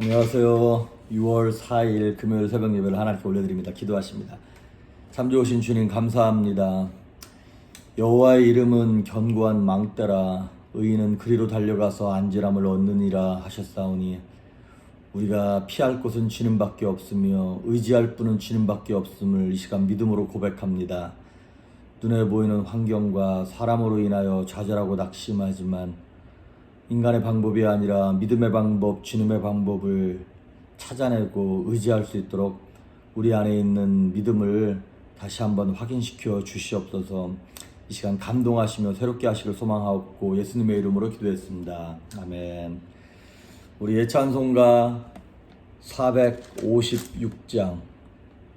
안녕하세요. 6월 4일 금요일 새벽 예배를 하나님께 올려드립니다. 기도하십니다. 참 좋으신 주님 감사합니다. 여호와의 이름은 견고한 망대라 의인은 그리로 달려가서 안전함을 얻느니라 하셨사오니 우리가 피할 곳은 주님밖에 없으며 의지할 분은 주님밖에 없음을 이 시간 믿음으로 고백합니다. 눈에 보이는 환경과 사람으로 인하여 좌절하고 낙심하지만 인간의 방법이 아니라 믿음의 방법, 주님의 방법을 찾아내고 의지할 수 있도록 우리 안에 있는 믿음을 다시 한번 확인시켜 주시옵소서. 이 시간 감동하시며 새롭게 하시길 소망하옵고 예수님의 이름으로 기도했습니다. 아멘. 우리 예찬송가 456장,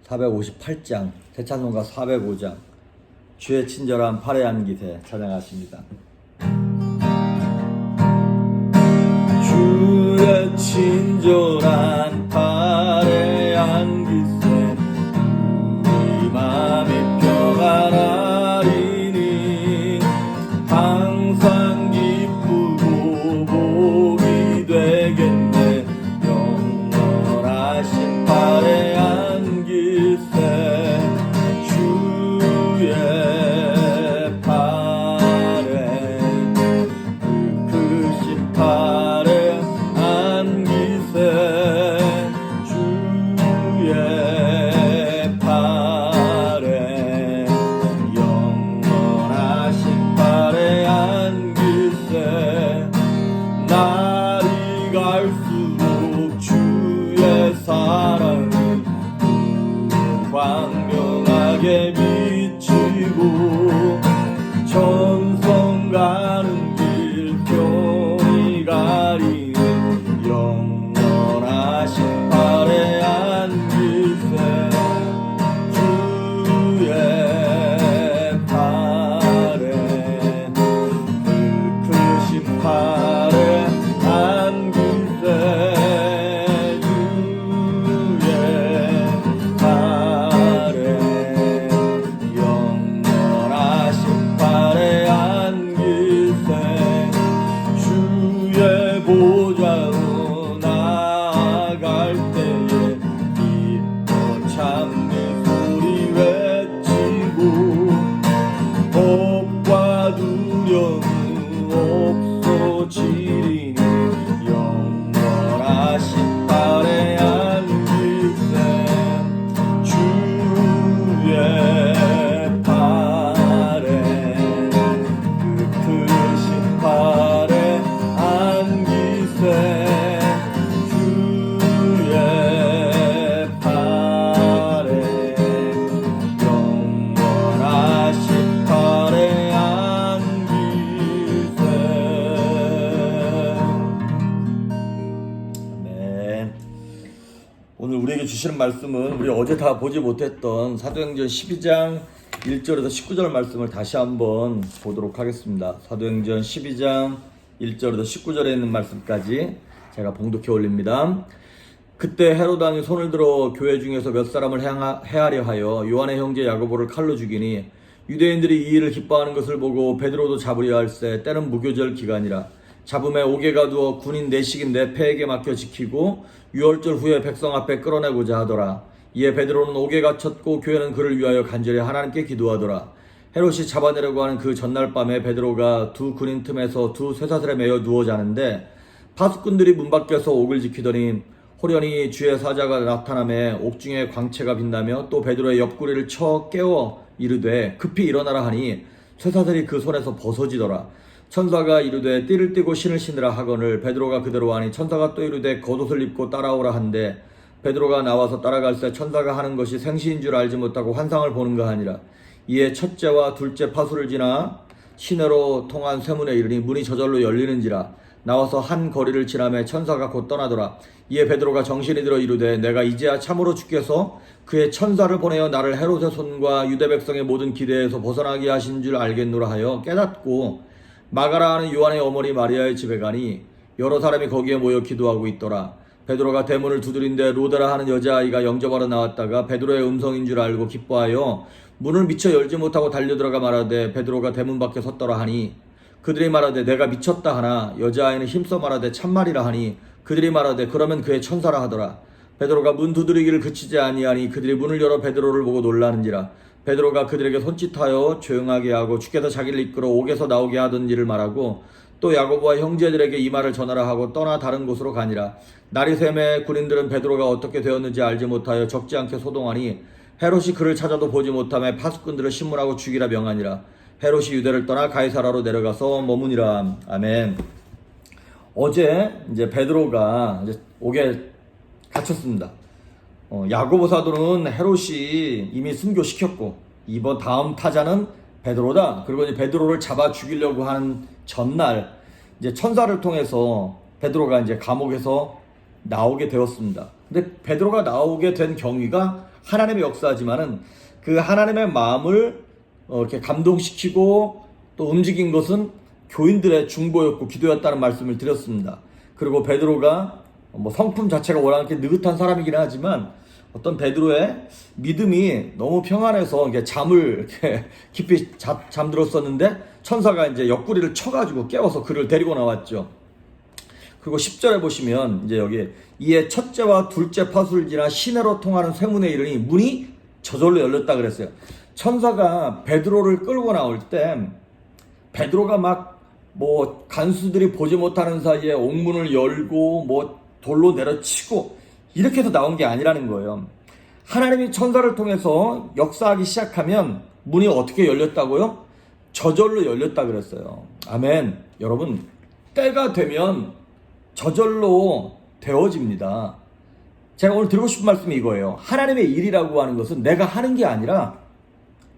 458장, 대찬송가 405장 주의 친절한 팔에 안기세 찬양하십니다. 주의 친절한 팔에 안기세 우리 맘이 평안하리니 항상 기쁘고 복이 되겠네 영원하신 팔에 안기세 주의 팔에 그 크신 팔에 주의 팔에 영원하신 팔에 안기세 날이 갈수록 주의 사랑은 광명하게 비치고 천성 가는 길 평이 가리는 영원하신 팔에 안기세 주의 팔에 그 크신 팔에 안기세 주의 팔에 영원하신 팔에 안기세 주의 보좌로 나아갈 때에 기뻐 참는 소리 외치고 겁과 두려움 없어지리니 영원하신 팔에 안기세 주의 팔에 그 크신 팔에 안기세 주의 팔에 영원하신 팔에 안기세. 아멘. 오늘 우리에게 주시는 말씀은 우리 어제 다 보지 못했던 사도행전 12장 1절에서 19절 말씀을 다시 한번 보도록 하겠습니다. 사도행전 12장 1절에서 19절에 있는 말씀까지 제가 봉독해 올립니다. 그때 헤롯 왕이 손을 들어 교회 중에서 몇 사람을 해하려 하여 요한의 형제 야고보를 칼로 죽이니 유대인들이 이 일을 기뻐하는 것을 보고 베드로도 잡으려 할세 때는 무교절 기간이라 잡음에 옥에 가두어 군인 내식인데 폐에게 맡겨 지키고 유월절 후에 백성 앞에 끌어내고자 하더라. 이에 베드로는 옥에 갇혔고 교회는 그를 위하여 간절히 하나님께 기도하더라. 헤롯이 잡아내려고 하는 그 전날 밤에 베드로가 두 군인 틈에서 두 쇠사슬에 매여 누워 자는데 파수꾼들이 문 밖에서 옥을 지키더니 호련히 주의 사자가 나타나매 옥중에 광채가 빛나며 또 베드로의 옆구리를 쳐 깨워 이르되 급히 일어나라 하니 쇠사슬이 그 손에서 벗어지더라. 천사가 이르되 띠를 띠고 신을 신으라 하거늘 베드로가 그대로 하니 천사가 또 이르되 겉옷을 입고 따라오라 한데 베드로가 나와서 따라갈새 천사가 하는 것이 생시인 줄 알지 못하고 환상을 보는가 하니라. 이에 첫째와 둘째 파수를 지나 시내로 통한 쇠문에 이르니 문이 저절로 열리는지라. 나와서 한 거리를 지나매 천사가 곧 떠나더라. 이에 베드로가 정신이 들어 이르되 내가 이제야 참으로 주께서 그의 천사를 보내어 나를 헤롯의 손과 유대 백성의 모든 기대에서 벗어나게 하신 줄 알겠노라 하여 깨닫고 마가라 하는 요한의 어머니 마리아의 집에 가니 여러 사람이 거기에 모여 기도하고 있더라. 베드로가 대문을 두드린데 로데라 하는 여자아이가 영접하러 나왔다가 베드로의 음성인 줄 알고 기뻐하여 문을 미처 열지 못하고 달려들어가 말하되 베드로가 대문 밖에 섰더라 하니 그들이 말하되 내가 미쳤다 하나 여자아이는 힘써 말하되 참말이라 하니 그들이 말하되 그러면 그의 천사라 하더라. 베드로가 문 두드리기를 그치지 아니하니 그들이 문을 열어 베드로를 보고 놀라는지라. 베드로가 그들에게 손짓하여 조용하게 하고 주께서 자기를 이끌어 옥에서 나오게 하던 일을 말하고 또 야고보와 형제들에게 이 말을 전하라 하고 떠나 다른 곳으로 가니라. 날이 새매 군인들은 베드로가 어떻게 되었는지 알지 못하여 적지 않게 소동하니 헤롯이 그를 찾아도 보지 못하며 파수꾼들을 신문하고 죽이라 명하니라. 헤롯이 유대를 떠나 가이사라로 내려가서 머무니라. 아멘. 어제 이제 베드로가 이제 옥에 갇혔습니다. 야고보 사도는 헤롯이 이미 순교시켰고 이번 다음 타자는 베드로다. 그리고 이제 베드로를 잡아 죽이려고 하는 전날 이제 천사를 통해서 베드로가 이제 감옥에서 나오게 되었습니다. 근데 베드로가 나오게 된 경위가 하나님의 역사지만은 그 하나님의 마음을 이렇게 감동시키고 또 움직인 것은 교인들의 중보였고 기도였다는 말씀을 드렸습니다. 그리고 베드로가 뭐 성품 자체가 워낙 이렇게 느긋한 사람이긴 하지만 어떤 베드로의 믿음이 너무 평안해서 이게 잠을 이렇게 깊이 잠들었었는데 천사가 이제 옆구리를 쳐가지고 깨워서 그를 데리고 나왔죠. 그리고 10절에 보시면 이제 여기 이에 첫째와 둘째 파수를 지나 시내로 통하는 쇠문에 이르니 문이 저절로 열렸다 그랬어요. 천사가 베드로를 끌고 나올 때 베드로가 막 뭐 간수들이 보지 못하는 사이에 옥문을 열고 뭐 돌로 내려치고 이렇게 해서 나온 게 아니라는 거예요. 하나님이 천사를 통해서 역사하기 시작하면 문이 어떻게 열렸다고요? 저절로 열렸다 그랬어요. 아멘. 여러분, 때가 되면 저절로 되어집니다. 제가 오늘 드리고 싶은 말씀이 이거예요. 하나님의 일이라고 하는 것은 내가 하는 게 아니라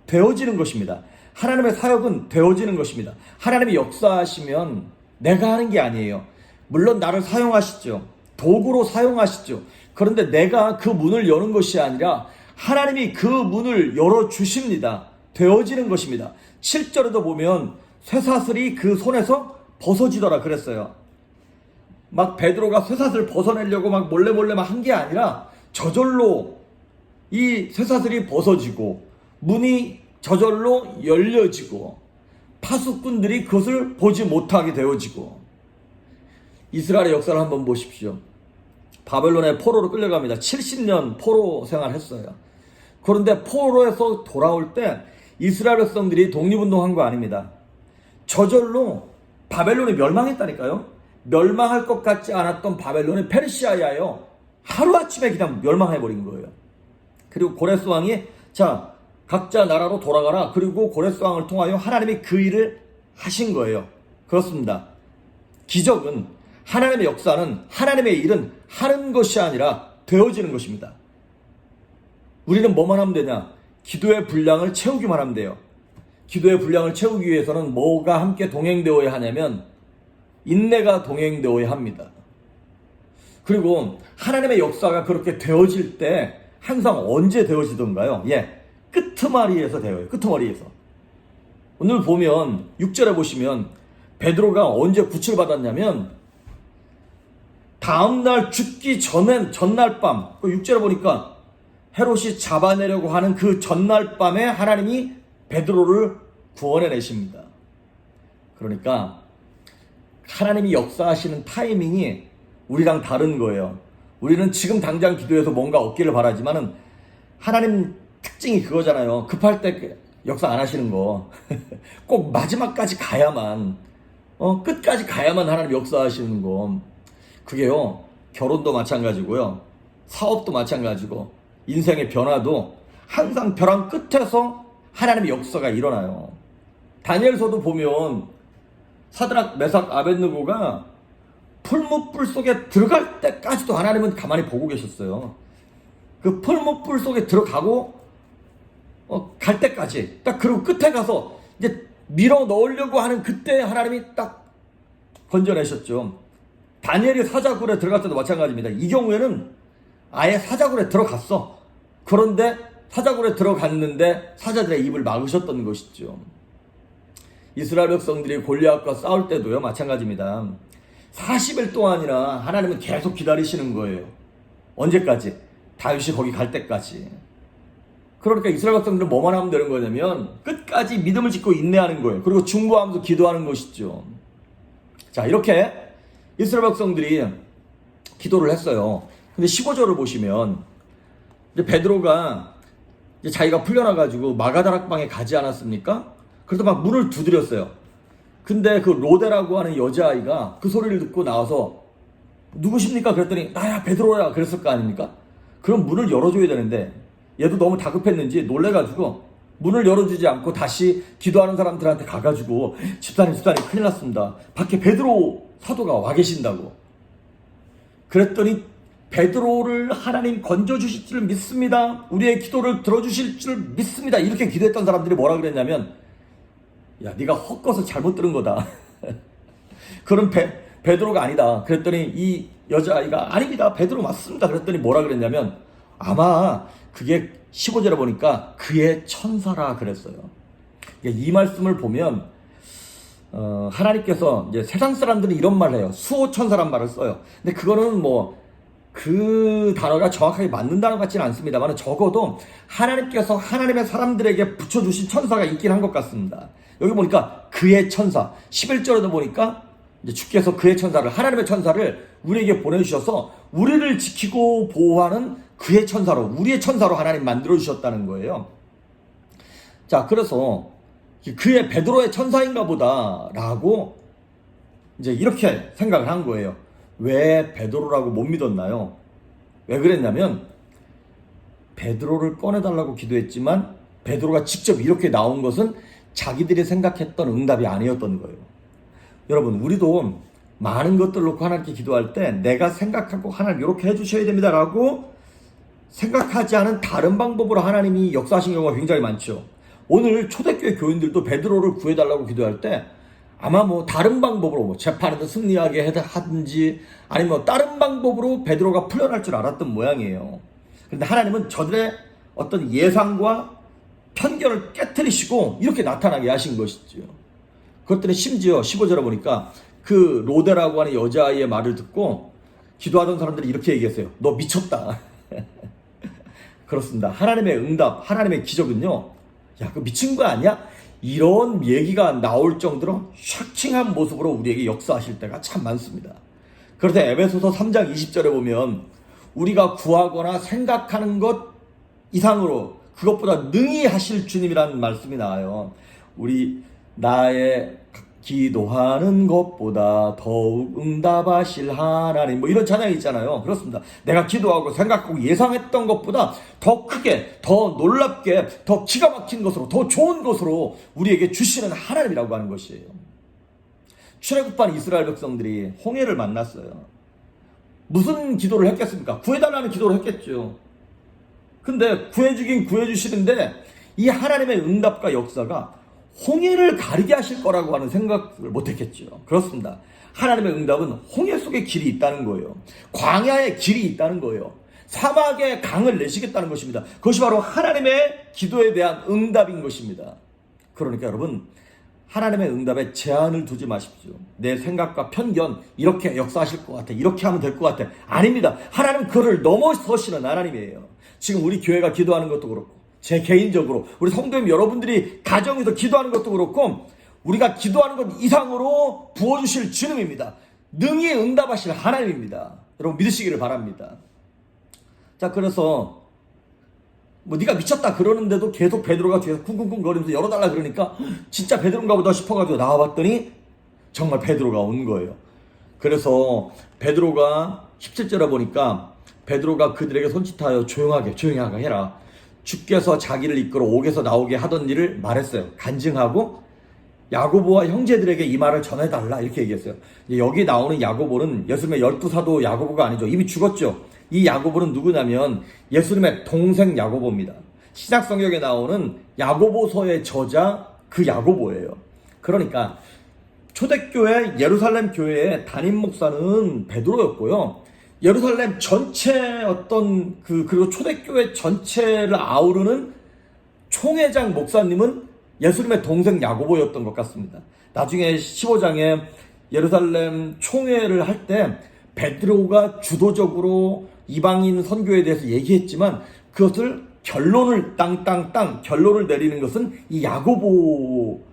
되어지는 것입니다. 하나님의 사역은 되어지는 것입니다. 하나님이 역사하시면 내가 하는 게 아니에요. 물론 나를 사용하시죠. 도구로 사용하시죠. 그런데 내가 그 문을 여는 것이 아니라 하나님이 그 문을 열어주십니다. 되어지는 것입니다. 7절에도 보면 쇠사슬이 그 손에서 벗어지더라 그랬어요. 막 베드로가 쇠사슬 벗어내려고 막 몰래 막 한 게 아니라 저절로 이 쇠사슬이 벗어지고 문이 저절로 열려지고 파수꾼들이 그것을 보지 못하게 되어지고. 이스라엘의 역사를 한번 보십시오. 바벨론의 포로로 끌려갑니다. 70년 포로 생활했어요. 그런데 포로에서 돌아올 때 이스라엘 백성들이 독립운동한 거 아닙니다. 저절로 바벨론이 멸망했다니까요. 멸망할 것 같지 않았던 바벨론이 페르시아에 하여 하루아침에 그냥 멸망해버린 거예요. 그리고 고레스 왕이 자 각자 나라로 돌아가라. 그리고 고레스 왕을 통하여 하나님이 그 일을 하신 거예요. 그렇습니다. 기적은 하나님의 역사는 하나님의 일은 하는 것이 아니라 되어지는 것입니다. 우리는 뭐만 하면 되냐? 기도의 분량을 채우기만 하면 돼요. 기도의 분량을 채우기 위해서는 뭐가 함께 동행되어야 하냐면 인내가 동행되어야 합니다. 그리고 하나님의 역사가 그렇게 되어질 때 항상 언제 되어지던가요? 끄트머리에서 되어요. 끄트머리에서. 오늘 보면 6절에 보시면 베드로가 언제 구출 받았냐면 다음날 죽기 전날 밤 6절에 보니까 헤롯이 잡아내려고 하는 그 전날 밤에 하나님이 베드로를 구원해내십니다. 그러니까 하나님이 역사하시는 타이밍이 우리랑 다른 거예요. 우리는 지금 당장 기도해서 뭔가 얻기를 바라지만은 하나님 특징이 그거잖아요. 급할 때 역사 안 하시는 거. 꼭 마지막까지 가야만 끝까지 가야만 하나님 역사하시는 거. 그게요. 결혼도 마찬가지고요. 사업도 마찬가지고 인생의 변화도 항상 벼랑 끝에서 하나님의 역사가 일어나요. 다니엘서도 보면 사드락, 메삭, 아벳느고가 풀무불 속에 들어갈 때까지도 하나님은 가만히 보고 계셨어요. 그 풀무불 속에 들어가고 갈 때까지 딱 그리고 끝에 가서 이제 밀어 넣으려고 하는 그때 하나님이 딱 건져내셨죠. 다니엘이 사자굴에 들어갈 때도 마찬가지입니다. 이 경우에는 아예 사자굴에 들어갔어. 그런데 사자굴에 들어갔는데 사자들의 입을 막으셨던 것이죠. 이스라엘 백성들이 골리앗과 싸울 때도요 마찬가지입니다. 40일 동안이나 하나님은 계속 기다리시는 거예요. 언제까지? 다윗이 거기 갈 때까지. 그러니까 이스라엘 백성들은 뭐만 하면 되는 거냐면 끝까지 믿음을 짓고 인내하는 거예요. 그리고 중보하면서 기도하는 것이죠. 자, 이렇게 이스라엘 백성들이 기도를 했어요. 근데 15절을 보시면 이제 베드로가 이제 자기가 풀려나가지고 마가다락방에 가지 않았습니까? 그래서 막 문을 두드렸어요. 근데 그 로데라고 하는 여자아이가 그 소리를 듣고 나와서 누구십니까? 그랬더니 나야 베드로야 그랬을 거 아닙니까? 그럼 문을 열어줘야 되는데 얘도 너무 다급했는지 놀래가지고 문을 열어주지 않고 다시 기도하는 사람들한테 가가지고 집사님 큰일 났습니다. 밖에 베드로 사도가 와 계신다고. 그랬더니 베드로를 하나님 건져주실 줄 믿습니다. 우리의 기도를 들어주실 줄 믿습니다. 이렇게 기도했던 사람들이 뭐라 그랬냐면 야 네가 헛것을 잘못 들은 거다. 그런 베드로가 아니다. 그랬더니 이 여자아이가 아닙니다. 베드로 맞습니다. 그랬더니 뭐라 그랬냐면 아마 그게 15절에 보니까 그의 천사라 그랬어요. 이 말씀을 보면 하나님께서 이제 세상 사람들은 이런 말을 해요. 수호천사란 말을 써요. 근데 그거는 뭐 그 단어가 정확하게 맞는 단어 같지는 않습니다만 적어도 하나님께서 하나님의 사람들에게 붙여주신 천사가 있긴 한 것 같습니다. 여기 보니까 그의 천사 11절에도 보니까 이제 주께서 그의 천사를 하나님의 천사를 우리에게 보내주셔서 우리를 지키고 보호하는 그의 천사로 우리의 천사로 하나님 만들어주셨다는 거예요. 자 그래서 그의 베드로의 천사인가 보다라고 이제 이렇게 생각을 한 거예요. 왜 베드로라고 못 믿었나요? 왜 그랬냐면 베드로를 꺼내달라고 기도했지만 베드로가 직접 이렇게 나온 것은 자기들이 생각했던 응답이 아니었던 거예요. 여러분 우리도 많은 것들 놓고 하나님께 기도할 때 내가 생각하고 하나님 이렇게 해주셔야 됩니다 라고 생각하지 않은 다른 방법으로 하나님이 역사하신 경우가 굉장히 많죠. 오늘 초대교회 교인들도 베드로를 구해달라고 기도할 때 아마 뭐 다른 방법으로 뭐 재판에서 승리하게 하든지 아니면 다른 방법으로 베드로가 풀려날 줄 알았던 모양이에요. 그런데 하나님은 저들의 어떤 예상과 편견을 깨트리시고 이렇게 나타나게 하신 것이죠. 그것들은 심지어 15절에 보니까 그 로데라고 하는 여자아이의 말을 듣고 기도하던 사람들이 이렇게 얘기했어요. 너 미쳤다. 그렇습니다. 하나님의 응답, 하나님의 기적은요. 야, 그거 미친 거 아니야? 이런 얘기가 나올 정도로 샤킹한 모습으로 우리에게 역사하실 때가 참 많습니다. 그래서 에베소서 3장 20절에 보면 우리가 구하거나 생각하는 것 이상으로 그것보다 능히 하실 주님이라는 말씀이 나와요. 우리 나의 기도하는 것보다 더욱 응답하실 하나님 뭐 이런 찬양이 있잖아요. 그렇습니다. 내가 기도하고 생각하고 예상했던 것보다 더 크게 더 놀랍게 더 기가 막힌 것으로 더 좋은 것으로 우리에게 주시는 하나님이라고 하는 것이에요. 출애굽한 이스라엘 백성들이 홍해를 만났어요. 무슨 기도를 했겠습니까? 구해달라는 기도를 했겠죠. 근데 구해주긴 구해주시는데 이 하나님의 응답과 역사가 홍해를 가리게 하실 거라고 하는 생각을 못했겠죠. 그렇습니다. 하나님의 응답은 홍해 속에 길이 있다는 거예요. 광야에 길이 있다는 거예요. 사막에 강을 내시겠다는 것입니다. 그것이 바로 하나님의 기도에 대한 응답인 것입니다. 그러니까 여러분 하나님의 응답에 제한을 두지 마십시오. 내 생각과 편견 이렇게 역사하실 것 같아. 이렇게 하면 될 것 같아. 아닙니다. 하나님은 그를 넘어서시는 하나님이에요. 지금 우리 교회가 기도하는 것도 그렇고 제 개인적으로 우리 성도님 여러분들이 가정에서 기도하는 것도 그렇고 우리가 기도하는 것 이상으로 부어주실 주님입니다. 능히 응답하실 하나님입니다. 여러분 믿으시기를 바랍니다. 자 그래서 뭐 네가 미쳤다 그러는데도 계속 베드로가 뒤에서 쿵쿵쿵 거리면서 열어달라 그러니까 진짜 베드로인가 보다 싶어가지고 나와봤더니 정말 베드로가 온 거예요. 그래서 베드로가 17절에 보니까 베드로가 그들에게 손짓하여 조용하게 해라. 주께서 자기를 이끌어 옥에서 나오게 하던 일을 말했어요. 간증하고 야고보와 형제들에게 이 말을 전해달라 이렇게 얘기했어요. 여기 나오는 야고보는 예수님의 12사도 야고보가 아니죠. 이미 죽었죠. 이 야고보는 누구냐면 예수님의 동생 야고보입니다. 신약성경에 나오는 야고보서의 저자 그 야고보예요. 그러니까 초대교회 예루살렘 교회의 담임 목사는 베드로였고요. 예루살렘 전체 그리고 초대교회 전체를 아우르는 총회장 목사님은 예수님의 동생 야고보였던 것 같습니다. 나중에 15장에 예루살렘 총회를 할 때 베드로가 주도적으로 이방인 선교에 대해서 얘기했지만 그것을 결론을 결론을 내리는 것은 이 야고보가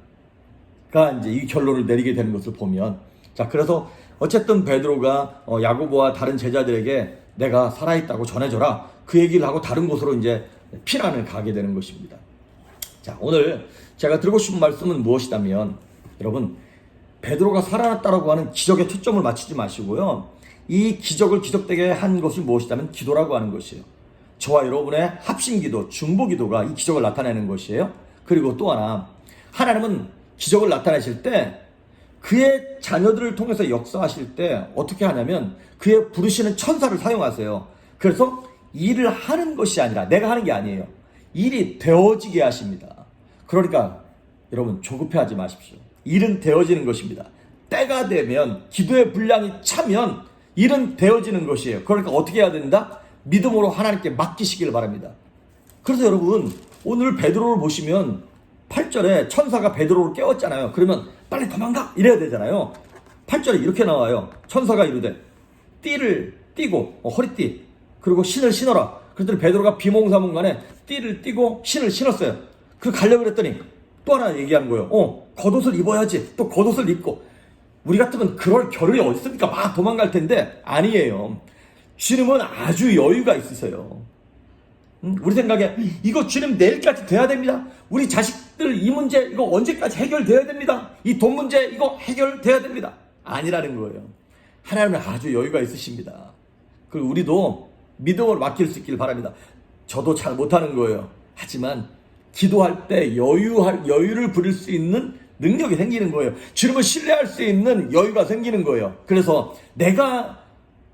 이제 이 결론을 내리게 되는 것을 보면 자 그래서 어쨌든 베드로가 야고보와 다른 제자들에게 내가 살아있다고 전해줘라. 그 얘기를 하고 다른 곳으로 이제 피난을 가게 되는 것입니다. 자, 오늘 제가 드리고 싶은 말씀은 무엇이냐면, 여러분, 베드로가 살아났다라고 하는 기적에 초점을 맞추지 마시고요. 이 기적을 기적되게 한 것이 무엇이냐면 기도라고 하는 것이에요. 저와 여러분의 합심기도, 중보기도가 이 기적을 나타내는 것이에요. 그리고 또 하나, 하나님은 기적을 나타내실 때 그의 자녀들을 통해서 역사하실 때 어떻게 하냐면 그의 부르시는 천사를 사용하세요. 그래서 일을 하는 것이 아니라, 내가 하는 게 아니에요. 일이 되어지게 하십니다. 그러니까 여러분, 조급해하지 마십시오. 일은 되어지는 것입니다. 때가 되면, 기도의 분량이 차면 일은 되어지는 것이에요. 그러니까 어떻게 해야 된다? 믿음으로 하나님께 맡기시길 바랍니다. 그래서 여러분, 오늘 베드로를 보시면 8절에 천사가 베드로를 깨웠잖아요. 그러면 빨리 도망가! 이래야 되잖아요. 8절에 이렇게 나와요. 천사가 이르되 띠를 띠고, 허리띠, 그리고 신을 신어라. 그랬더니 베드로가 비몽사몽간에 띠를 띠고 신을 신었어요. 그 가려고 그랬더니 또 하나 얘기하는 거예요. 겉옷을 입어야지. 또 겉옷을 입고. 우리 같으면 그럴 겨를이 어디 있습니까? 막 도망갈 텐데 아니에요. 주님은 아주 여유가 있으세요. 우리 생각에 이거 주님 내일까지 돼야 됩니다. 우리 자식들 이 문제 이거 언제까지 해결돼야 됩니다. 이 돈 문제 이거 해결돼야 됩니다. 아니라는 거예요. 하나님은 아주 여유가 있으십니다. 그리고 우리도 믿음을 맡길 수 있길 바랍니다. 저도 잘 못하는 거예요. 하지만 기도할 때 여유를 부릴 수 있는 능력이 생기는 거예요. 주님을 신뢰할 수 있는 여유가 생기는 거예요. 그래서 내가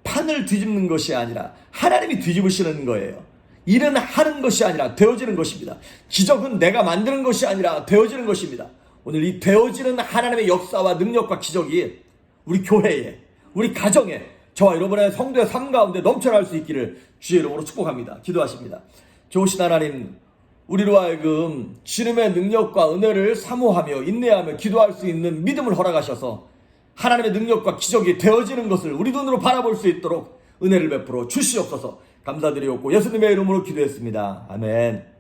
판을 뒤집는 것이 아니라 하나님이 뒤집으시는 거예요. 일은 하는 것이 아니라 되어지는 것입니다. 기적은 내가 만드는 것이 아니라 되어지는 것입니다. 오늘 이 되어지는 하나님의 역사와 능력과 기적이 우리 교회에, 우리 가정에, 저와 여러분의 성도의 삶 가운데 넘쳐날 수 있기를 주의 이름으로 축복합니다. 기도하십니다. 좋으신 하나님, 우리로 하여금 주님의 능력과 은혜를 사모하며 인내하며 기도할 수 있는 믿음을 허락하셔서 하나님의 능력과 기적이 되어지는 것을 우리 눈으로 바라볼 수 있도록 은혜를 베풀어 주시옵소서. 감사드리옵고 예수님의 이름으로 기도했습니다. 아멘.